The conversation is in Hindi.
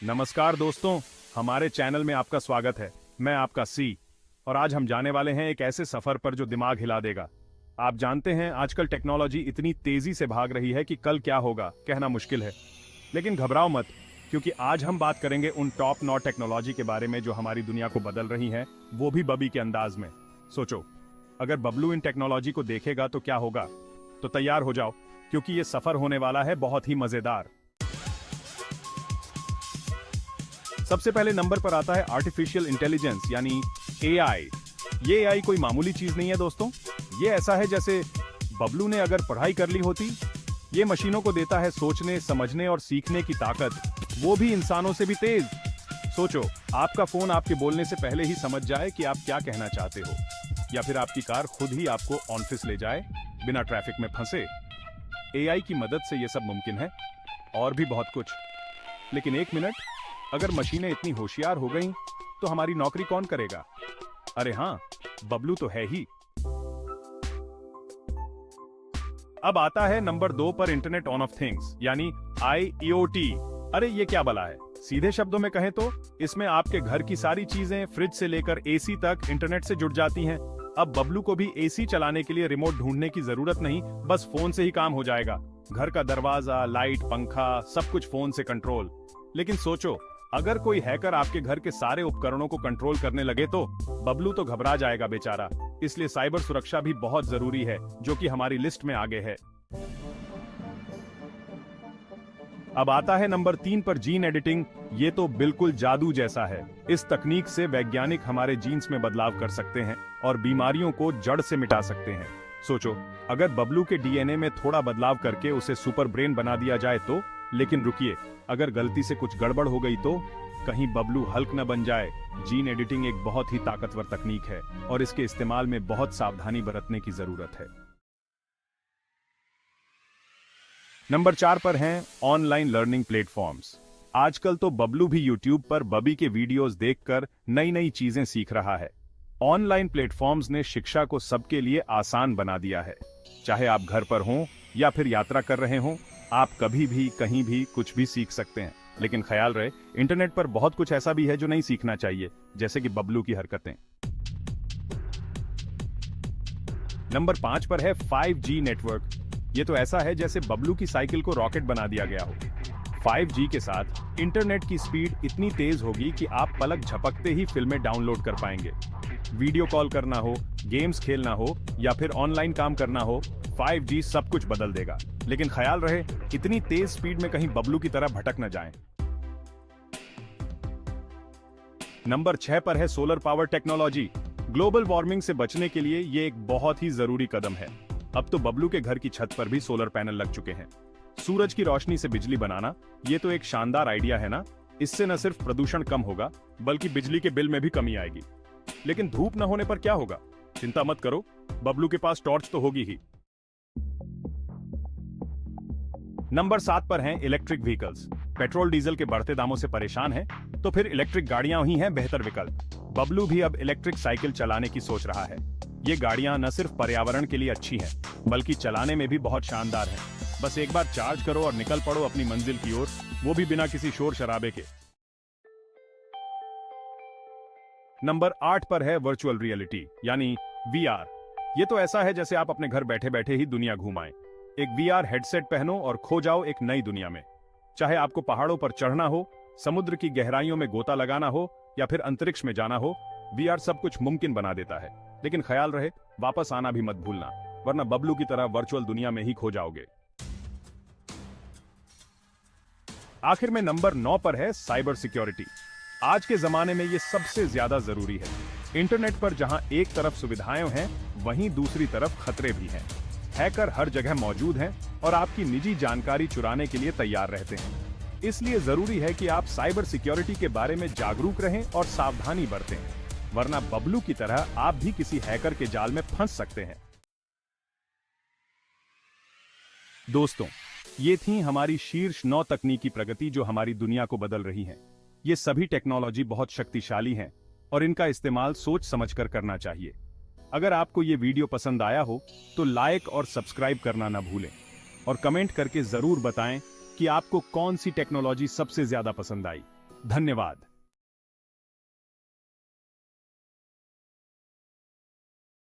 नमस्कार दोस्तों, हमारे चैनल में आपका स्वागत है। मैं आपका सी और आज हम जाने वाले हैं एक ऐसे सफर पर जो दिमाग हिला देगा। आप जानते हैं आजकल टेक्नोलॉजी इतनी तेजी से भाग रही है कि कल क्या होगा कहना मुश्किल है। लेकिन घबराओ मत, क्योंकि आज हम बात करेंगे उन टॉप नॉट टेक्नोलॉजी के बारे में जो हमारी दुनिया को बदल रही है, वो भी बबी के अंदाज में। सोचो, अगर बबलू इन टेक्नोलॉजी को देखेगा तो क्या होगा। तो तैयार हो जाओ, क्योंकि ये सफर होने वाला है बहुत ही मजेदार। सबसे पहले नंबर पर आता है आर्टिफिशियल इंटेलिजेंस यानी एआई। ये एआई कोई मामूली चीज नहीं है दोस्तों। ये ऐसा है जैसे बबलू ने अगर पढ़ाई कर ली होती। ये मशीनों को देता है सोचने, समझने और सीखने की ताकत, वो भी इंसानों से भी तेज। सोचो, आपका फोन आपके बोलने से पहले ही समझ जाए कि आप क्या कहना चाहते हो, या फिर आपकी कार खुद ही आपको ऑफिस ले जाए बिना ट्रैफिक में फंसे। एआई की मदद से ये सब मुमकिन है, और भी बहुत कुछ। लेकिन एक मिनट, अगर मशीनें इतनी होशियार हो गईं, तो हमारी नौकरी कौन करेगा? अरे हाँ, बबलू तो है ही। अब आता है नंबर 2 पर इंटरनेट ऑन ऑफ थिंग्स यानी IoT। अरे ये क्या बला है? सीधे शब्दों में कहें तो इसमें आपके घर की सारी चीजें, फ्रिज से लेकर एसी तक इंटरनेट से जुड़ जाती हैं। अब बबलू को भी एसी चलाने के लिए रिमोट ढूंढने की जरूरत नहीं, बस फोन से ही काम हो जाएगा। घर का दरवाजा, लाइट, पंखा, सब कुछ फोन से कंट्रोल। लेकिन सोचो, अगर कोई हैकर आपके घर के सारे उपकरणों को कंट्रोल करने लगे तो बबलू तो घबरा जाएगा बेचारा। इसलिए साइबर सुरक्षा भी बहुत जरूरी है, जो कि हमारी लिस्ट में आगे है। अब आता है नंबर 3 पर जीन एडिटिंग। ये तो बिल्कुल जादू जैसा है। इस तकनीक से वैज्ञानिक हमारे जीन्स में बदलाव कर सकते हैं और बीमारियों को जड़ से मिटा सकते हैं। सोचो, अगर बबलू के डीएनए में थोड़ा बदलाव करके उसे सुपर ब्रेन बना दिया जाए तो। लेकिन रुकिए, अगर गलती से कुछ गड़बड़ हो गई तो कहीं बबलू हल्क न बन जाए। जीन एडिटिंग एक बहुत ही ताकतवर तकनीक है और इसके इस्तेमाल में बहुत सावधानी बरतने की जरूरत है। नंबर 4 पर हैं ऑनलाइन लर्निंग प्लेटफॉर्म्स। आजकल तो बबलू भी यूट्यूब पर बबी के वीडियोस देखकर नई नई चीजें सीख रहा है। ऑनलाइन प्लेटफॉर्म्स ने शिक्षा को सबके लिए आसान बना दिया है। चाहे आप घर पर हों या फिर यात्रा कर रहे हों, आप कभी भी कहीं भी कुछ भी सीख सकते हैं। लेकिन ख्याल रहे, इंटरनेट पर बहुत कुछ ऐसा भी है जो नहीं सीखना चाहिए, जैसे कि बबलू की हरकतें। नंबर 5 पर है 5G नेटवर्क। ये तो ऐसा है जैसे बबलू की साइकिल को रॉकेट बना दिया गया हो। 5G के साथ इंटरनेट की स्पीड इतनी तेज होगी कि आप पलक झपकते ही फिल्में डाउनलोड कर पाएंगे। वीडियो कॉल करना हो, गेम्स खेलना हो या फिर ऑनलाइन काम करना हो, 5G सब कुछ बदल देगा। लेकिन ख्याल रहे, इतनी तेज स्पीड में कहीं बबलू की तरह भटक न जाएं। नंबर 6 पर है solar power technology. Global warming से बचने के लिए ये एक बहुत ही जरूरी कदम है। अब तो बबलू के घर की छत पर भी सोलर पैनल लग चुके हैं। सूरज की रोशनी से बिजली बनाना, ये तो एक शानदार आइडिया है ना। इससे न सिर्फ प्रदूषण कम होगा, बल्कि बिजली के बिल में भी कमी आएगी। लेकिन धूप न होने पर क्या होगा? चिंता मत करो, बबलू के पास टॉर्च तो होगी ही। नंबर 7 पर हैं इलेक्ट्रिक व्हीकल्स। पेट्रोल डीजल के बढ़ते दामों से परेशान हैं, तो फिर इलेक्ट्रिक गाड़ियां ही हैं बेहतर विकल्प। बबलू भी अब इलेक्ट्रिक साइकिल चलाने की सोच रहा है। ये गाड़ियां न सिर्फ पर्यावरण के लिए अच्छी हैं, बल्कि चलाने में भी बहुत शानदार हैं। बस एक बार चार्ज करो और निकल पड़ो अपनी मंजिल की ओर, वो भी बिना किसी शोर शराबे के। नंबर 8 पर है वर्चुअल रियलिटी यानी VR। ये तो ऐसा है जैसे आप अपने घर बैठे बैठे ही दुनिया घुमाएं। एक VR हेडसेट पहनो और खो जाओ एक नई दुनिया में। चाहे आपको पहाड़ों पर चढ़ना हो, समुद्र की गहराइयों में गोता लगाना हो या फिर अंतरिक्ष में जाना हो, VR सब कुछ मुमकिन बना देता है। लेकिन ख्याल रहे, वापस आना भी मत भूलना, वरना बबलू की तरह वर्चुअल दुनिया में ही खो जाओगे। आखिर में नंबर 9 पर है साइबर सिक्योरिटी। आज के जमाने में ये सबसे ज्यादा जरूरी है। इंटरनेट पर जहां एक तरफ सुविधाएं हैं, वहीं दूसरी तरफ खतरे भी हैं। हैकर हर जगह मौजूद हैं और आपकी निजी जानकारी चुराने के लिए तैयार रहते हैं। इसलिए जरूरी है कि आप साइबर सिक्योरिटी के बारे में जागरूक रहें और सावधानी बरतें, वरना बबलू की तरह आप भी किसी हैकर के जाल में फंस सकते हैं। दोस्तों, ये थी हमारी शीर्ष 9 तकनीकी प्रगति जो हमारी दुनिया को बदल रही हैं। ये सभी टेक्नोलॉजी बहुत शक्तिशाली हैं और इनका इस्तेमाल सोच समझकर करना चाहिए। अगर आपको ये वीडियो पसंद आया हो तो लाइक और सब्सक्राइब करना ना भूलें और कमेंट करके जरूर बताएं कि आपको कौन सी टेक्नोलॉजी सबसे ज्यादा पसंद आई। धन्यवाद।